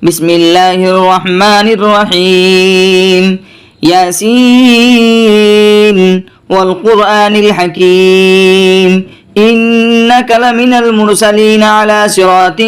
بسم الله الرحمن الرحيم ياسين والقرآن الحكيم إنك لمن المرسلين على صراط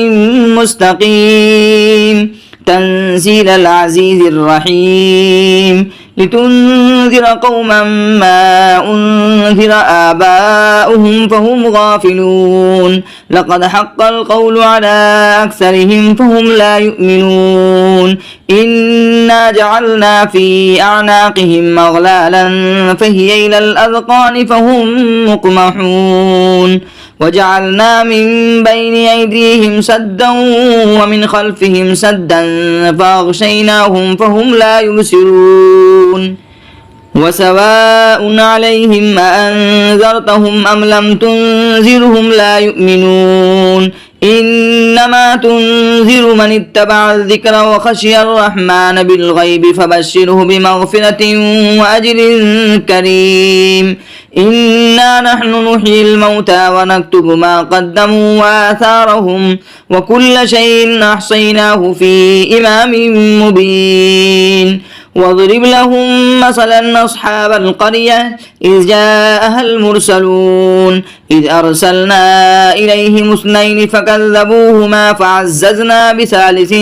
مستقيم تنزيل العزيز الرحيم لتنذر قوما ما أنذر آباؤهم فهم غافلون لقد حق القول على أكثرهم فهم لا يؤمنون إنا جعلنا في أعناقهم أغلالا فهي إلى الأذقان فهم مقمحون وجعلنا من بين أيديهم سدا ومن خلفهم سدا فأغشيناهم فهم لا يبصرون وسواء عليهم أأنذرتهم أم لم تنذرهم لا يؤمنون إنما تنذر من اتبع الذكر وخشي الرحمن بالغيب فبشره بمغفرة وأجر كريم إنا نحن نحيي الموتى ونكتب ما قدموا وآثارهم وكل شيء أحصيناه في إمام مبين واضرب لهم مثلا أصحاب القرية إذ جاءها المرسلون إذ أرسلنا إليهم اثنين فكذبوهما فعززنا بثالث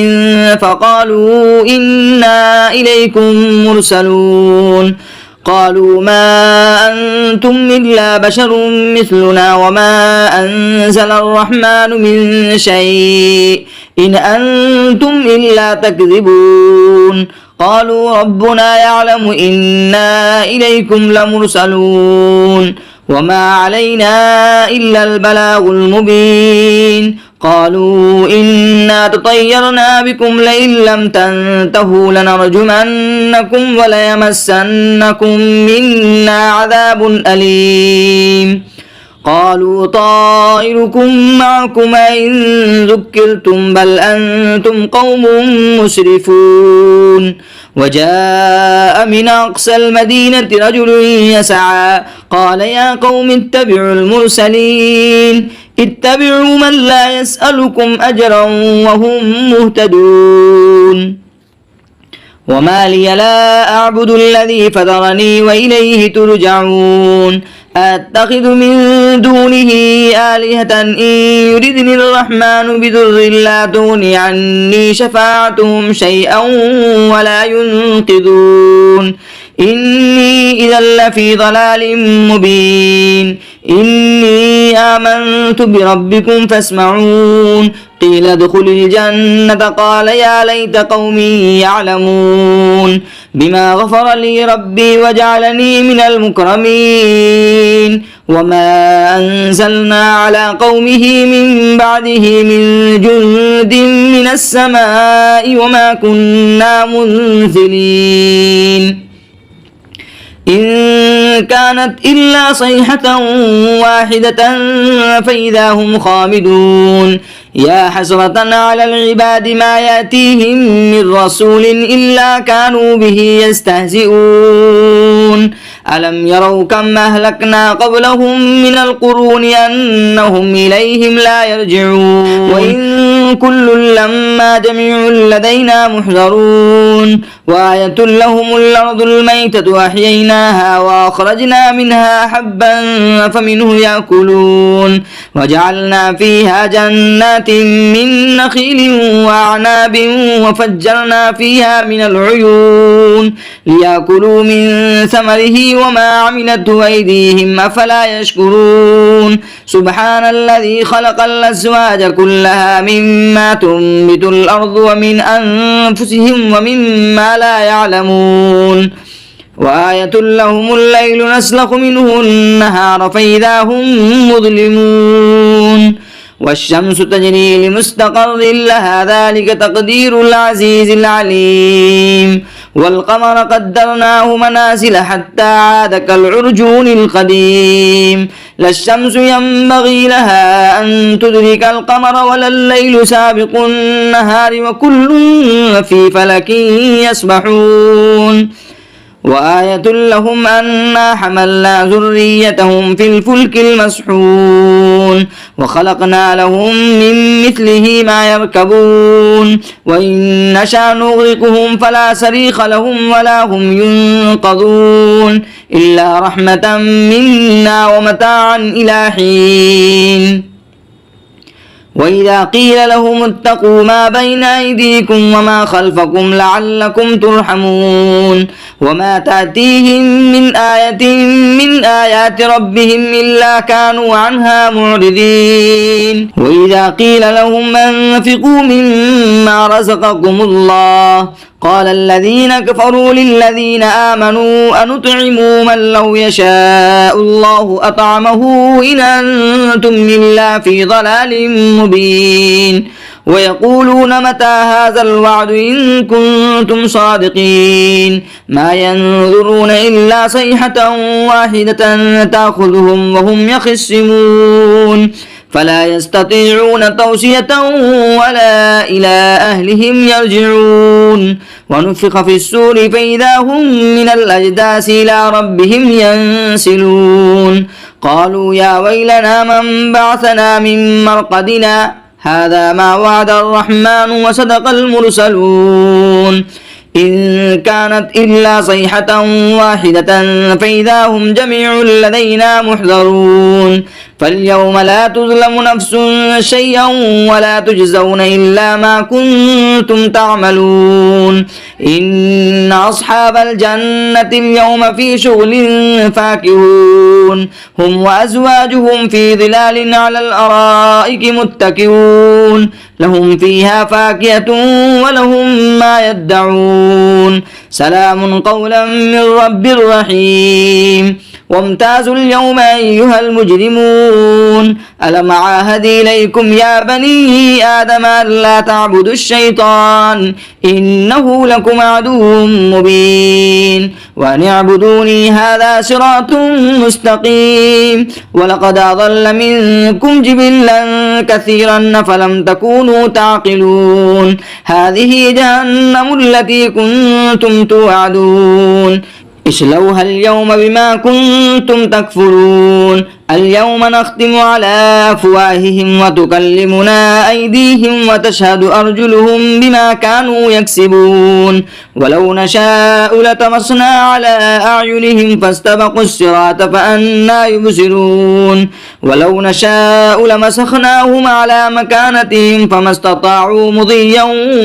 فقالوا إنا إليكم مرسلون قالوا ما أنتم إلا بشر مثلنا وما أنزل الرحمن من شيء إن أنتم إلا تكذبون قالوا ربنا يعلم إنا إليكم لمرسلون وما علينا إلا البلاغ المبين قالوا إنا تطيرنا بكم لئن لم تنتهوا لنرجمنكم وليمسنكم منا عذاب أليم قالوا طائركم معكم إن ذكرتم بل أنتم قوم مسرفون وجاء من أقصى المدينة رجل يسعى قال يا قوم اتبعوا المرسلين اتبعوا من لا يسألكم أجرا وهم مهتدون وما لي لا أعبد الذي فطرني وإليه ترجعون أتخذ من دونه آلهة إن يردني الرحمن بضر لا تغني عني شفاعتهم شيئا ولا ينقذون إني إذا لفي ضلال مبين إني آمنت بربكم فاسمعون قيل ادخل الجنة قال يا ليت قومي يعلمون بما غفر لي ربي وجعلني من المكرمين وما أنزلنا على قومه من بعده من جند من السماء وما كنا منزلين إن كانت إلا صيحة واحدة فإذا هم خامدون يا حسرة على العباد ما يأتيهم من رسول إلا كانوا به يستهزئون ألم يروا كم أهلكنا قبلهم من القرون أنهم إليهم لا يرجعون وإن كل لما جميع لدينا محضرون وآية لهم الأرض الميتة أحييناها وأخرجنا منها حبا فمنه يأكلون وجعلنا فيها جنات من نخيل وأعناب وفجرنا فيها من العيون ليأكلوا من ثمره وما عملته أيديهم أفلا يشكرون سبحان الذي خلق الأزواج كلها مما تنبت الأرض ومن أنفسهم ومما لا يعلمون وآية لهم الليل نسلخ منه النهار فإذا هم مظلمون والشمس تجري لمستقر لها ذلك تقدير العزيز العليم والقمر قدرناه منازل حتى عاد كالعرجون القديم لا الشمس ينبغي لها أن تدرك القمر ولا الليل سابق النهار وكل في فلك يسبحون وآية لهم أنا حملنا ذريتهم في الفلك المسحون وخلقنا لهم من مثله ما يركبون وإن نشأ نغرقهم فلا صريخ لهم ولا هم ينقذون إلا رحمة منا ومتاعا إلى حين. وإذا قيل لهم اتقوا ما بين أيديكم وما خلفكم لعلكم ترحمون وما تأتيهم من آية من آيات ربهم إلا كانوا عنها معرضين. وإذا قيل لهم أنفقوا مما رزقكم الله قال الذين كفروا للذين آمنوا أنطعم من لو يشاء الله أطعمه إن أنتم إلا في ضلال مبين. ويقولون متى هذا الوعد إن كنتم صادقين ما ينظرون إلا صيحة واحدة تأخذهم وهم يخصمون فلا يستطيعون توصية ولا إلى أهلهم يرجعون. ونفخ في السور فإذا هم من الأجداث إلى ربهم ينسلون قالوا يا ويلنا من بعثنا من مرقدنا هذا ما وعد الرحمن وصدق المرسلون إن كانت إلا صيحة واحدة فإذا هم جميع لدينا محضرون. فاليوم لا تظلم نفس شيئا ولا تجزون إلا ما كنتم تعملون إن أصحاب الجنة اليوم في شغل فاكهون هم وأزواجهم في ظلال على الأرائك متكئون لهم فيها فاكهة ولهم ما يدعون سلام قولا من رب رحيم. وامتازوا اليوم أيها المجرمون ألم عاهد إليكم يا بني آدم ألا تعبدوا الشيطان إنه لكم عدو مبين وأن اعبدوني هذا صراط مستقيم. ولقد أضل منكم جبلا كثيرا فلم تكونوا تعقلون هذه جهنم التي كنتم توعدون اصلوها اليوم بما كنتم تكفرون اليوم نختم على أفواههم وتكلمنا أيديهم وتشهد أرجلهم بما كانوا يكسبون ولو نشاء لطمسنا على أعينهم فاستبقوا الصراط فأنى يبصرون ولو نشاء لمسخناهم على مكانتهم فما استطاعوا مضيا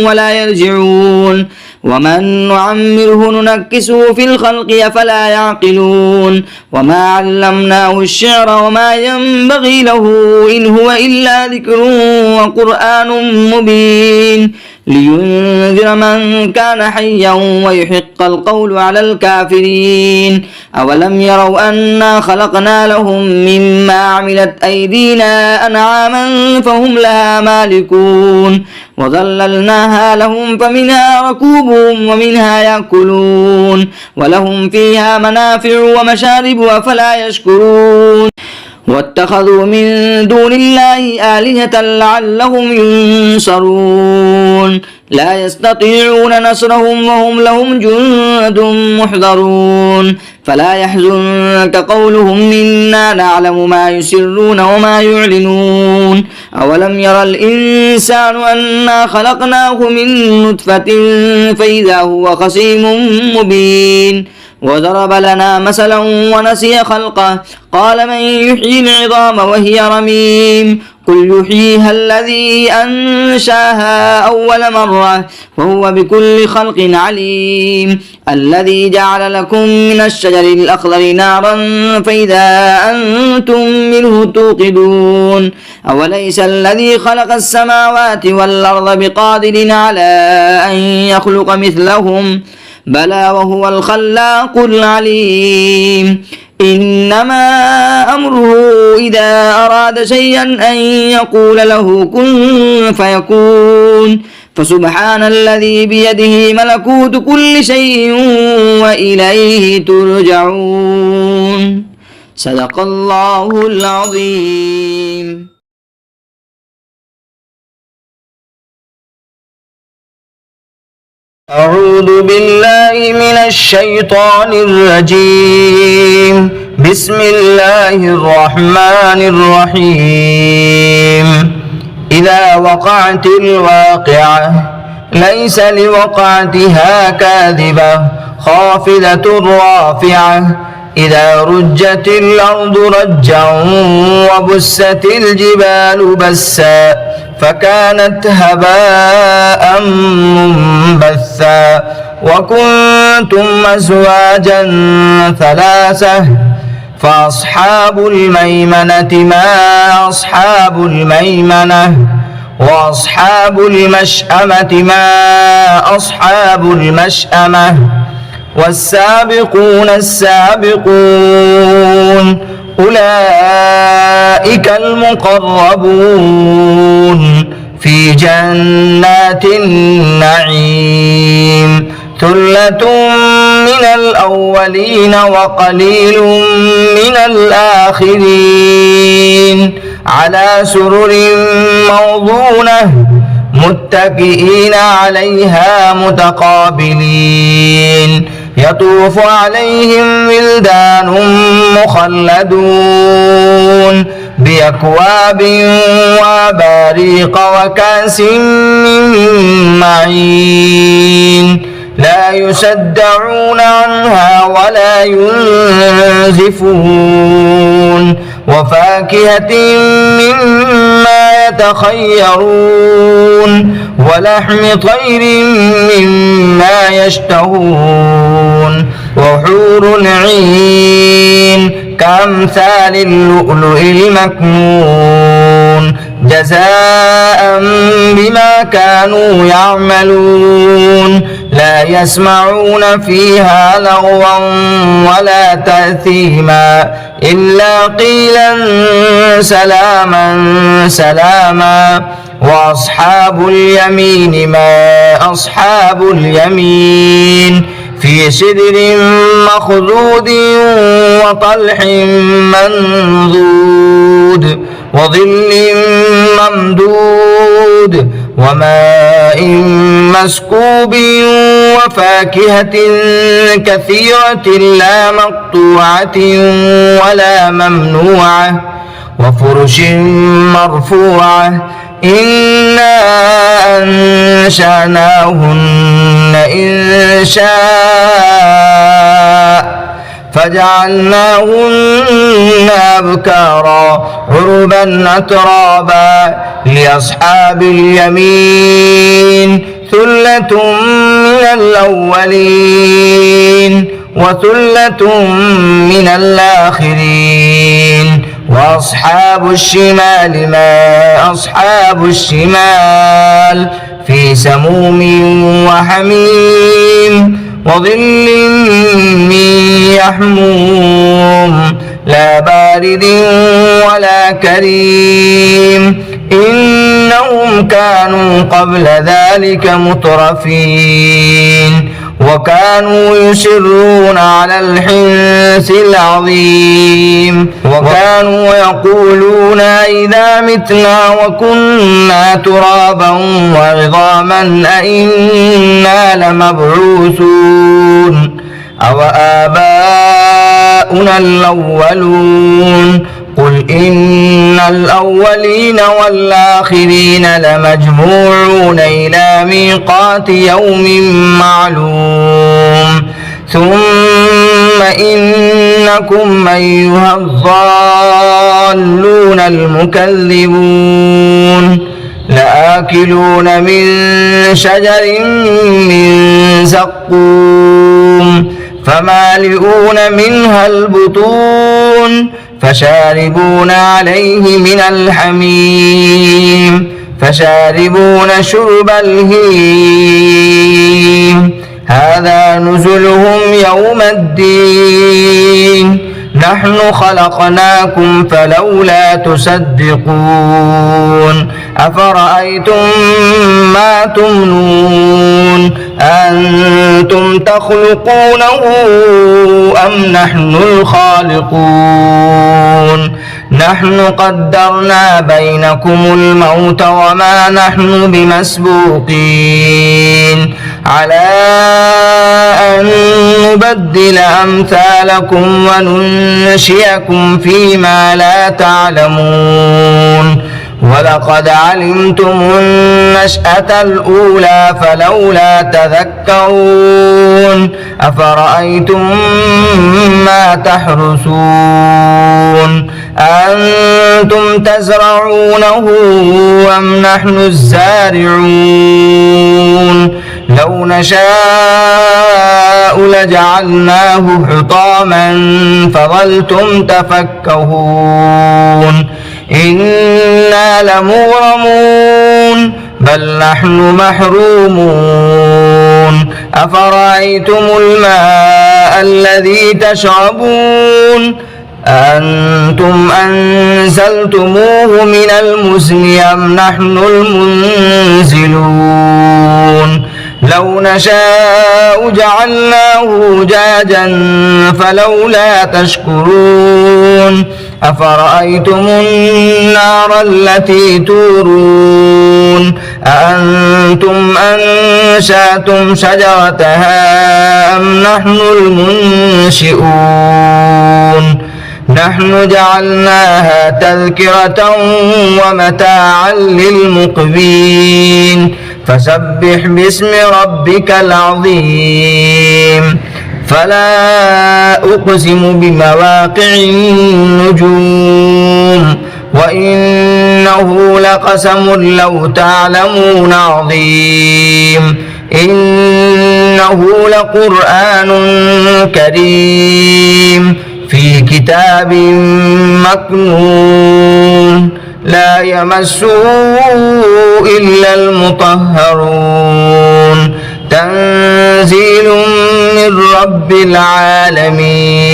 ولا يرجعون ومن نعمره ننكسه في الخلق أفلا يعقلون وما علمناه الشعر وما ينبغي له إن هو إلا ذكر وقرآن مبين لينذر من كان حيا ويحق القول على الكافرين. أولم يروا أنا خلقنا لهم مما عملت أيدينا أنعاما فهم لها مالكون وظللناها لهم فمنها ركوبهم ومنها يأكلون ولهم فيها منافع ومشارب أفلا يشكرون. واتخذوا من دون الله آلهة لعلهم ينصرون لا يستطيعون نصرهم وهم لهم جند محضرون فلا يحزنك قولهم إنا نعلم ما يسرون وما يعلنون. أولم يرى الإنسان أنا خلقناه من نطفة فإذا هو خصيم مبين وضرب لنا مثلا ونسي خلقه قال من يحيي العظام وهي رميم قل يحييها الذي أنشاها أول مرة وهو بكل خلق عليم الذي جعل لكم من الشجر الأخضر نارا فإذا أنتم منه توقدون أوليس الذي خلق السماوات والأرض بقادر على أن يخلق مثلهم بلى وهو الخلاق العليم. إنما أمره إذا أراد شيئا أن يقول له كن فيكون فسبحان الذي بيده ملكوت كل شيء وإليه ترجعون. صدق الله العظيم. أعوذ بالله من الشيطان الرجيم. بسم الله الرحمن الرحيم. إذا وقعت الواقعة ليس لوقعتها كاذبة خافضة رافعة إذا رجت الأرض رجا وبست الجبال بسا فكانت هباء منبثا وكنتم أزواجا ثلاثة فأصحاب الميمنة ما أصحاب الميمنة وأصحاب المشأمة ما أصحاب المشأمة والسابقون السابقون أولئك المقربون في جنات النعيم ثلة من الأولين وقليل من الآخرين على سرر موضونة متكئين عليها متقابلين يطوف عليهم ولدان مخلدون بأكواب وأباريق وكأس من معين لا يصدعون عنها ولا ينزفون وفاكهة مما يتخيرون ولحم طير مما يشتهون وحور عين كأمثال اللؤلؤ المكنون جزاء بما كانوا يعملون لا يسمعون فيها لغوا ولا تأثيما إلا قيلا سلاما سلاما وأصحاب اليمين ما أصحاب اليمين في سدر مخضود وطلح منضود وظل ممدود وماء مسكوب وفاكهة كثيرة لا مقطوعة ولا ممنوعة وفرش مرفوعة إنا أنشأناهن إنشاء فجعلناهن أبكارا عربا أترابا لأصحاب اليمين ثلة من الأولين وثلة من الآخرين وأصحاب الشمال ما أصحاب الشمال في سموم وحميم وظل من يحموم لا بارد ولا كريم إنهم كانوا قبل ذلك مترفين وكانوا يصرون على الحنث العظيم وكانوا يقولون إذا متنا وكنا ترابا وعظاما أئنا لمبعوثون أو آباؤنا الأولون قل إن الأولين والآخرين لمجموعون إلى ميقات يوم معلوم ثم إنكم أيها الضالون المكذبون لآكلون من شجر من زقوم فمالئون منها البطون فشاربون عليه من الحميم فشاربون شرب الهيم هذا نزلهم يوم الدين نحن خلقناكم فلولا تصدقون أفرأيتم ما تمنون أنتم تخلقونه أم نحن الخالقون نحن قدرنا بينكم الموت وما نحن بمسبوقين على أن نبدل أمثالكم وننشئكم فيما لا تعلمون ولقد علمتم النشأة الأولى فلولا تذكرون أفرأيتم ما تحرثون أنتم تزرعونه أم نحن الزارعون لو نشاء لجعلناه حطاما فظلتم تفكهون إنا لمغرمون بل نحن محرومون أفرأيتم الماء الذي تشربون أأنتم أنزلتموه من المزن أم نحن المنزلون لو نشاء جعلناه أجاجا فلولا تشكرون أفرأيتم النار التي تورون أأنتم أنشأتم شجرتها أم نحن المنشئون نحن جعلناها تذكرة ومتاعا للمقوين فسبح باسم ربك العظيم فلا أقسم بمواقع النجوم وإنه لقسم لو تعلمون عظيم إنه لقرآن كريم في كتاب مكنون لا يمسه إلا المطهرون تنزيل من رب العالمين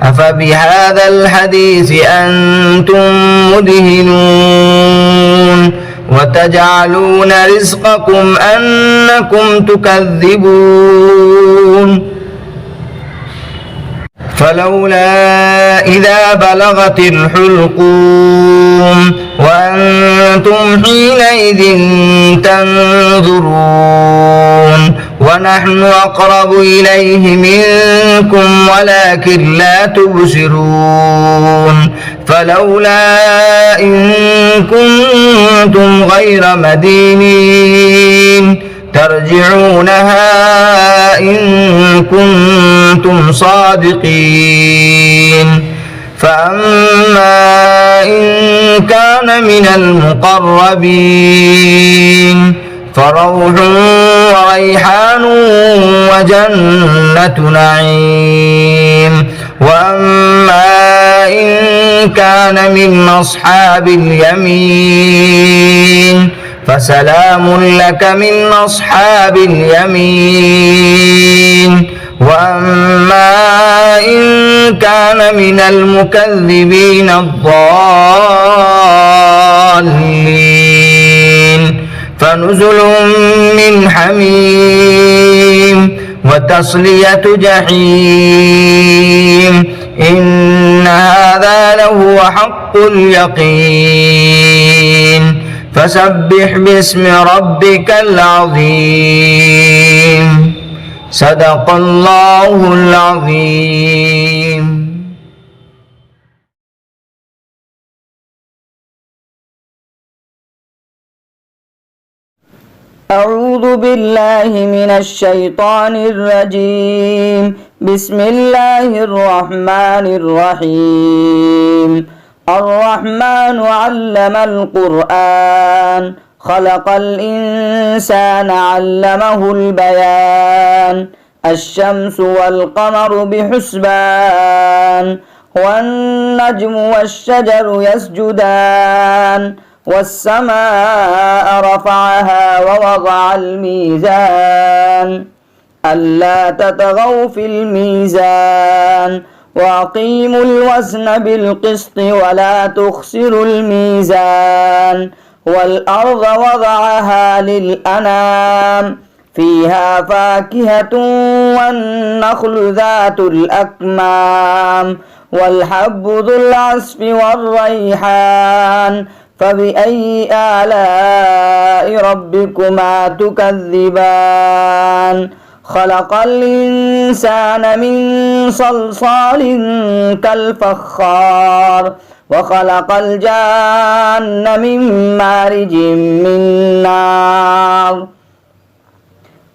أفبهذا الحديث أنتم مدهنون وتجعلون رزقكم أنكم تكذبون فلولا إذا بلغت الحلقوم وأنتم حينئذ تنظرون ونحن أقرب إليه منكم ولكن لا تبصرون فلولا إن كنتم غير مدينين ترجعونها إن كنتم صادقين فأما إن كان من المقربين فروح وريحان وجنة نعيم وأما إن كان من أصحاب اليمين فسلام لك من أصحاب اليمين وأما إن كان من المكذبين الضالين فنزل من حميم وتصلية جحيم إن هذا لهو حق اليقين فسبح باسم ربك العظيم صدق الله العظيم. أعوذ بالله من الشيطان الرجيم. بسم الله الرحمن الرحيم. الرحمن علم القرآن خلق الإنسان علمه البيان الشمس والقمر بحسبان والنجم والشجر يسجدان والسماء رفعها ووضع الميزان ألا تطغوا في الميزان وأقيموا الوزن بالقسط ولا تخسروا الميزان والأرض وضعها للأنام فيها فاكهة والنخل ذات الأكمام والحب ذو العصف والريحان فبأي آلاء ربكما تكذبان خلق الإنسان من صلصال كالفخار وخلق الجان من مارج من نار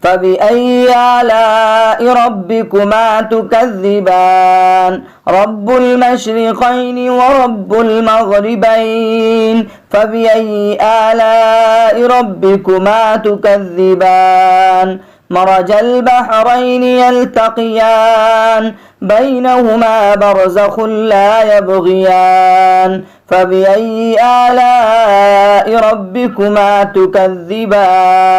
فبأي آلاء ربكما تكذبان رب المشرقين ورب المغربين فبأي آلاء ربكما تكذبان مرج البحرين يلتقيان بينهما برزخ لا يبغيان فبأي آلاء ربكما تكذبان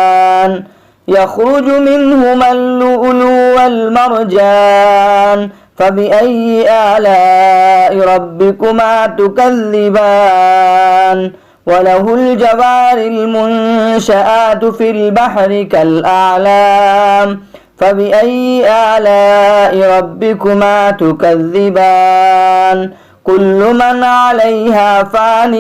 يخرج منهما اللؤلؤ والمرجان فبأي آلاء ربكما تكذبان وله الجوار المنشآت في البحر كالأعلام فبأي آلاء ربكما تكذبان كل من عليها فان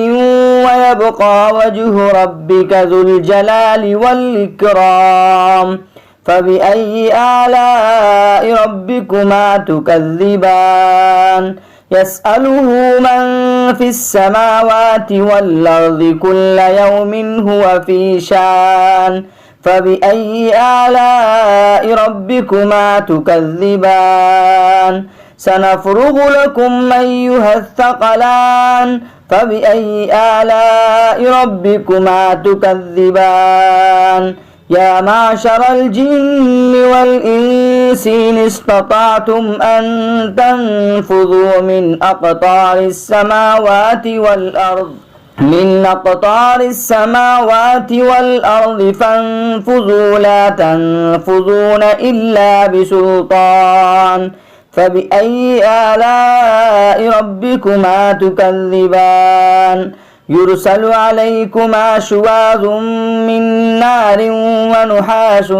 ويبقى وجه ربك ذو الجلال والإكرام فبأي آلاء ربكما تكذبان يسأله من في السماوات والأرض كل يوم هو في شان فبأي آلاء ربكما تكذبان سنفرغ لكم أيها الثقلان فبأي آلاء ربكما تكذبان يا معشر الجن والإنس إن استطعتم أن تنفذوا من أقطار السماوات والأرض فانفذوا لا تنفذون إلا بسلطان فبأي آلاء ربكما تكذبان يرسل عليكما شواظ من نار ونحاس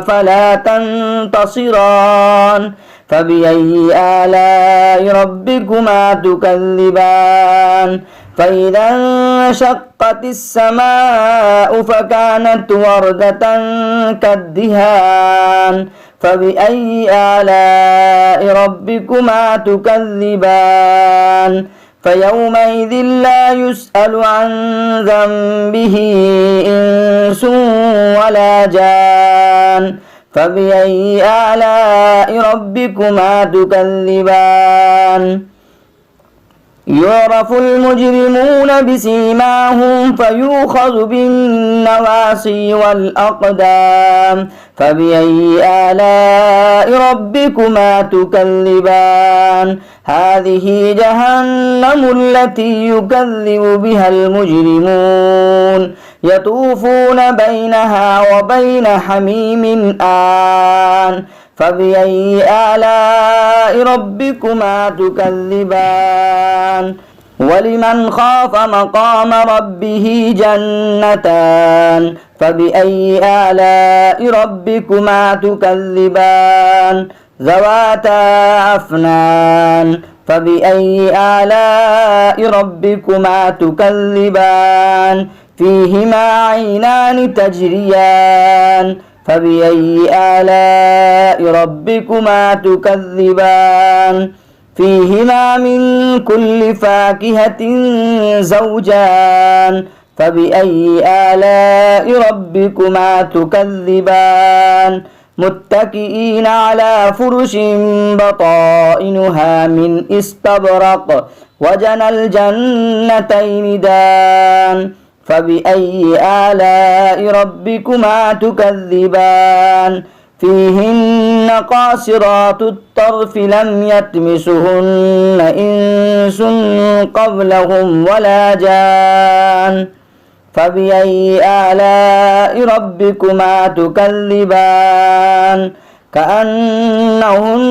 فلا تنتصران فبأي آلاء ربكما تكذبان فإذا انشقت السماء فكانت وردة كالدهان فبأي آلاء ربكما تكذبان فيومئذ لا يسأل عن ذنبه إنس ولا جان فبأي آلاء ربكما تكذبان يعرف المجرمون بسيماهم فيؤخذ بالنواصي والأقدام فبأي آلاء ربكما تكذبان هذه جهنم التي يكذب بها المجرمون يطوفون بينها وبين حميم آن فبأي آلاء ربكما تكذبان ولمن خاف مقام ربه جنتان فبأي آلاء ربكما تكذبان ذواتا أفنان فبأي آلاء ربكما تكذبان فيهما عينان تجريان فبأي آلاء ربكما تكذبان فيهما من كل فاكهة زوجان فبأي آلاء ربكما تكذبان متكئين على فرش بطائنها من استبرق وجنى الجنتين دان فبأي آلاء ربكما تكذبان فيهن قاصرات الطرف لم يطمسهن إنس قبلهم ولا جان فبأي آلاء ربكما تكذبان كأنهن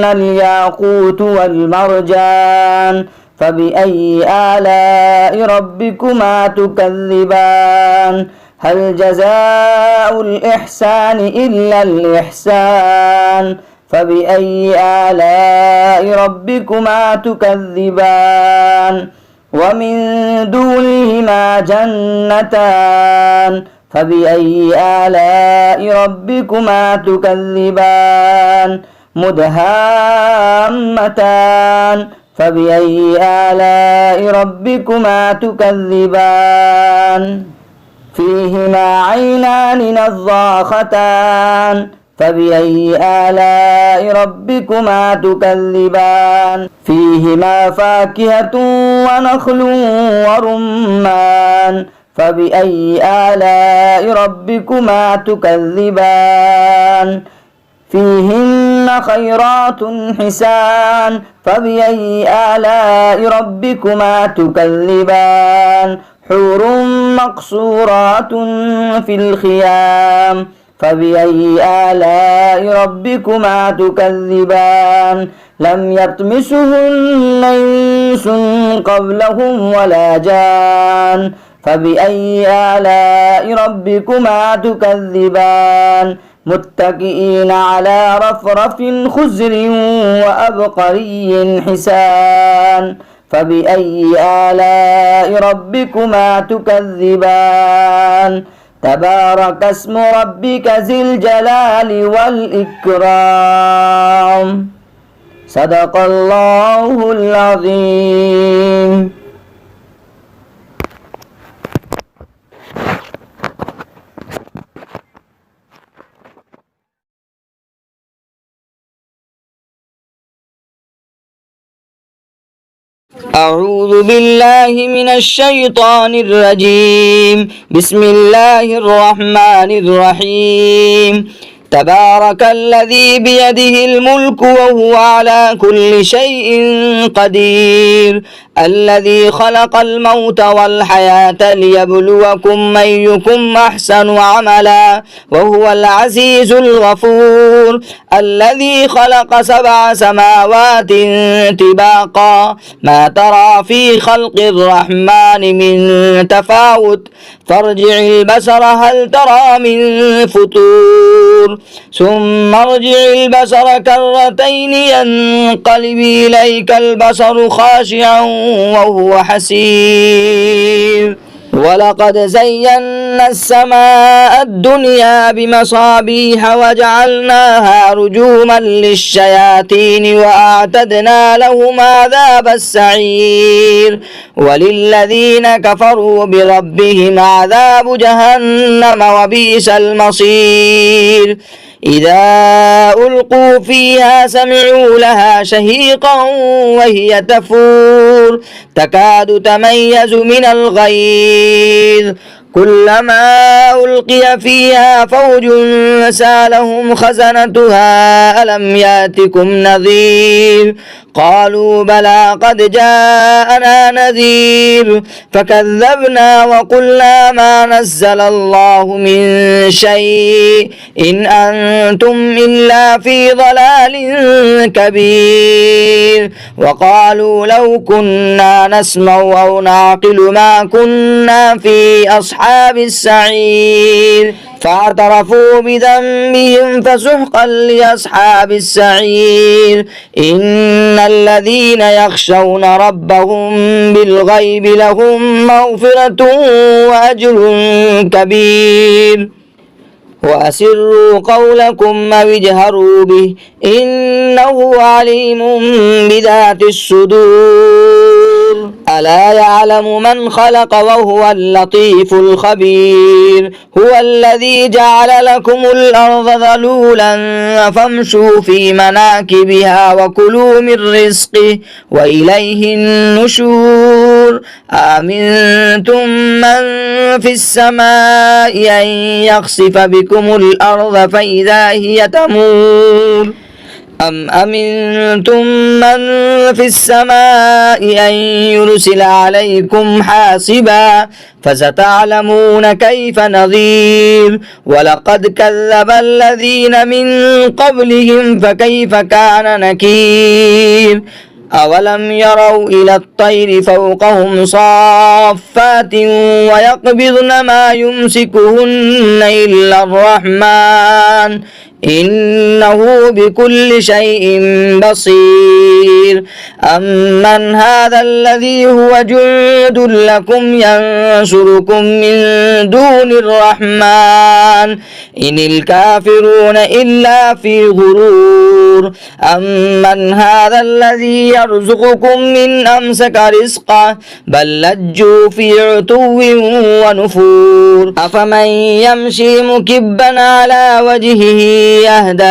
الياقوت والمرجان فبأي آلاء ربكما تكذبان هل جزاء الإحسان إلا الإحسان فبأي آلاء ربكما تكذبان ومن دونهما جنتان فبأي آلاء ربكما تكذبان مدهامتان فبأي آلاء ربكما تكذبان فيهما عينان نضاختان فبأي آلاء ربكما تكذبان فيهما فاكهة ونخل ورمان فبأي آلاء ربكما تكذبان فيهن خيرات حسان فبأي آلاء ربكما تكذبان حور مقصورات في الخيام فبأي آلاء ربكما تكذبان لم يطمسهن إنس قبلهم ولا جان فبأي آلاء ربكما تكذبان متكئين على رفرف خزر وأبقري حسان فبأي آلاء ربكما تكذبان تبارك اسم ربك ذي الجلال والإكرام صدق الله العظيم. أعوذ بالله من الشيطان الرجيم. بسم الله الرحمن الرحيم. تبارك الذي بيده الملك وهو على كل شيء قدير الذي خلق الموت والحياة ليبلوكم أيكم أحسن عملا وهو العزيز الغفور الذي خلق 7 سماوات طباقا ما ترى في خلق الرحمن من تفاوت فارجع البصر هل ترى من فطور ثم ارجع البصر كرتين ينقلب إليك البصر خاشعا وهو حسير ولقد زينا السماء الدنيا بمصابيح وجعلناها رجوما للشياطين وأعتدنا لهم عذاب السعير وللذين كفروا بربهم عذاب جهنم وبئس المصير إذا ألقوا فيها سمعوا لها شهيقا وهي تفور تكاد تميز من الغيظ كلما ألقي فيها فوج سألهم خزنتها ألم يأتكم نذير قالوا بلى قد جاءنا نذير فكذبنا وقلنا ما نزل الله من شيء إن أنتم إلا في ضلال كبير وقالوا لو كنا نسمع أو نعقل ما كنا في أصحاب السعير فاعترفوا بذنبهم فسحقا لأصحاب السعير إن الذين يخشون ربهم بالغيب لهم مغفرة وأجر كبير وأسروا قولكم أو اجهروا به إنه عليم بذات الصدور ألا يعلم من خلق وهو اللطيف الخبير هو الذي جعل لكم الأرض ذلولا فامشوا في مناكبها وكلوا من رزقه وإليه النشور أأمنتم من في السماء أن يخسف بكم الأرض فإذا هي تمور أم أمنتم من في السماء أن يرسل عليكم حاصبا فستعلمون كيف نذير ولقد كذب الذين من قبلهم فكيف كان نكير أولم يروا إلى الطير فوقهم صافات ويقبضن ما يمسكهن إلا الرحمن إنه بكل شيء بصير. أمن هذا الذي هو جند لكم ينصركم من دون الرحمن إن الكافرون إلا في غرور. أمن هذا الذي يرزقكم من أمسك رزقه بل لجوا في عتو ونفور. أفمن يمشي مكبا على وجهه يهدى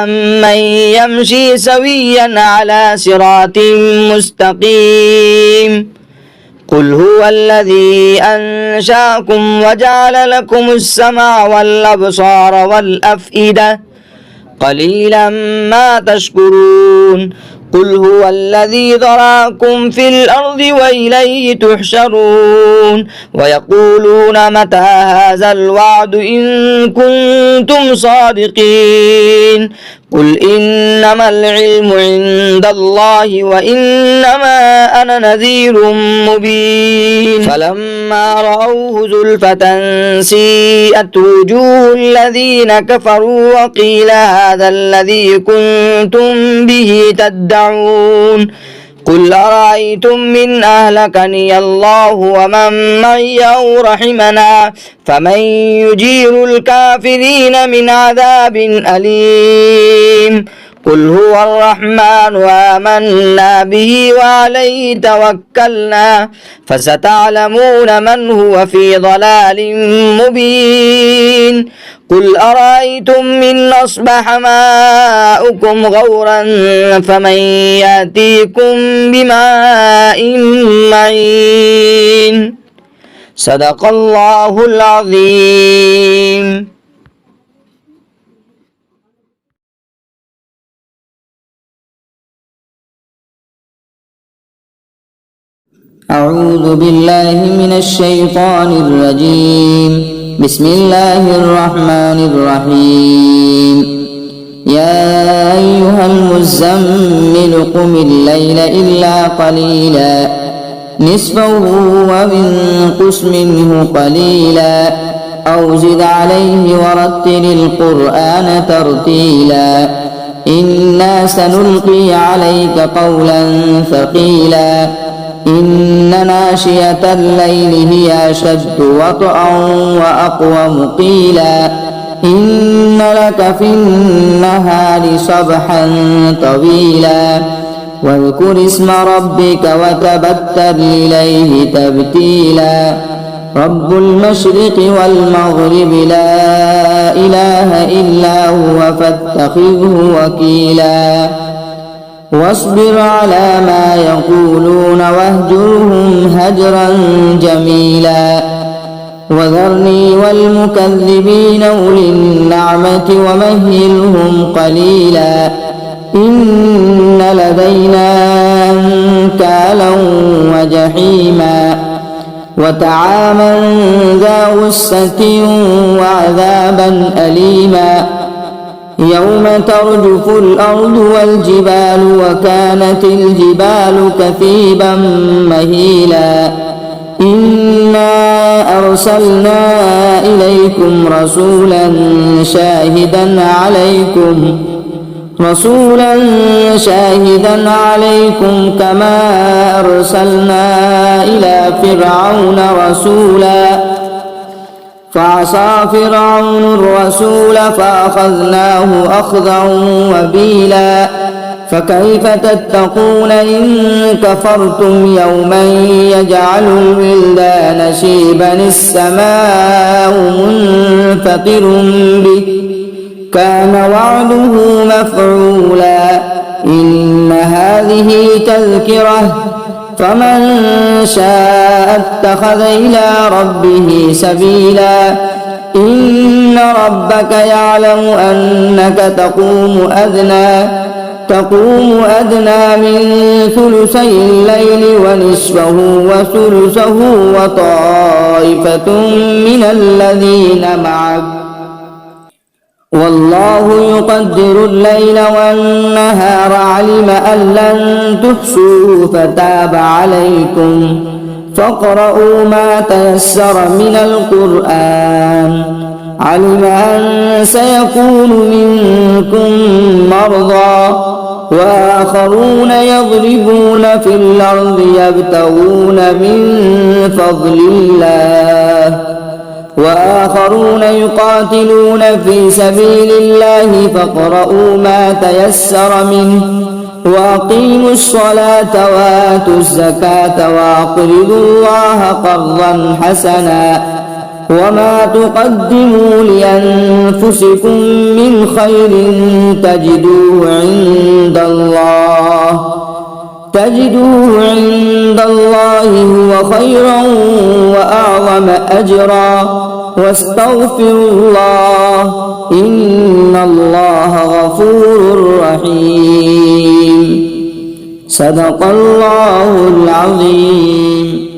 أمن يمشي سويا على صراط مستقيم. قل هو الذي أنشأكم وجعل لكم السمع والأبصار والأفئدة قليلا ما تشكرون. قل هو الذي ذراكم في الأرض وإليه تحشرون. ويقولون متى هذا الوعد إن كنتم صادقين. قل إنما العلم عند الله وإنما أنا نذير مبين. فلما رأوه زلفة سيئت وجوه الذين كفروا وقيل هذا الذي كنتم به تدعون. قل أرأيتم من أهلكني الله ومن معي أو رحمنا فمن يجير الكافرين من عذاب أليم. قل هو الرحمن وآمنا به وعليه توكلنا فستعلمون من هو في ضلال مبين. قل أرأيتم من أصبح ماؤكم غورا فمن يأتيكم بماء معين. صدق الله العظيم. أعوذ بالله من الشيطان الرجيم. بسم الله الرحمن الرحيم. يا أيها المزمل قم الليل إلا قليلا نصفه وانقص منه قليلا أو زد عليه ورتل القرآن ترتيلا إنا سنلقي عليك قولا ثقيلا إن ناشئة الليل هي أشد وطئا وأقوم قيلا إن لك في النهار سبحا طويلا واذكر اسم ربك وتبتل إليه تبتيلا رب المشرق والمغرب لا إله إلا هو فاتخذه وكيلا واصبر على ما يقولون واهجرهم هجرا جميلا وذرني والمكذبين أولي النعمة ومهلهم قليلا إن لدينا أنكالا وجحيما وطعاما ذا غصة وعذابا أليما يوم ترجف الأرض والجبال وكانت الجبال كثيبا مهيلا إنا أرسلنا إليكم رسولا شاهدا عليكم كما أرسلنا إلى فرعون رسولا فعصى فرعون الرسول فأخذناه أخذا وبيلا فكيف تتقون إن كفرتم يوما يجعل الولدان شيبا السماء منفطر به كان وعده مفعولا إن هذه تذكرة فمن شاء اتخذ إلى ربه سبيلا إن ربك يعلم أنك تقوم أدنى من ثلثي الليل ونصفه وثلثه وطائفة من الذين معك والله يقدر الليل والنهار علم أن لن تحصوه فتاب عليكم فاقرؤوا ما تيسر من القرآن علم أن سيكون منكم مرضى وآخرون يضربون في الأرض يبتغون من فضل الله وآخرون يقاتلون في سبيل الله فاقرؤوا ما تيسر منه وأقيموا الصلاة وآتوا الزكاة وأقرضوا الله قرضا حسنا وما تقدموا لأنفسكم من خير تجدوه عند الله هو خيرا وأعظم أجرا واستغفروا الله إن الله غفور رحيم. صدق الله العظيم.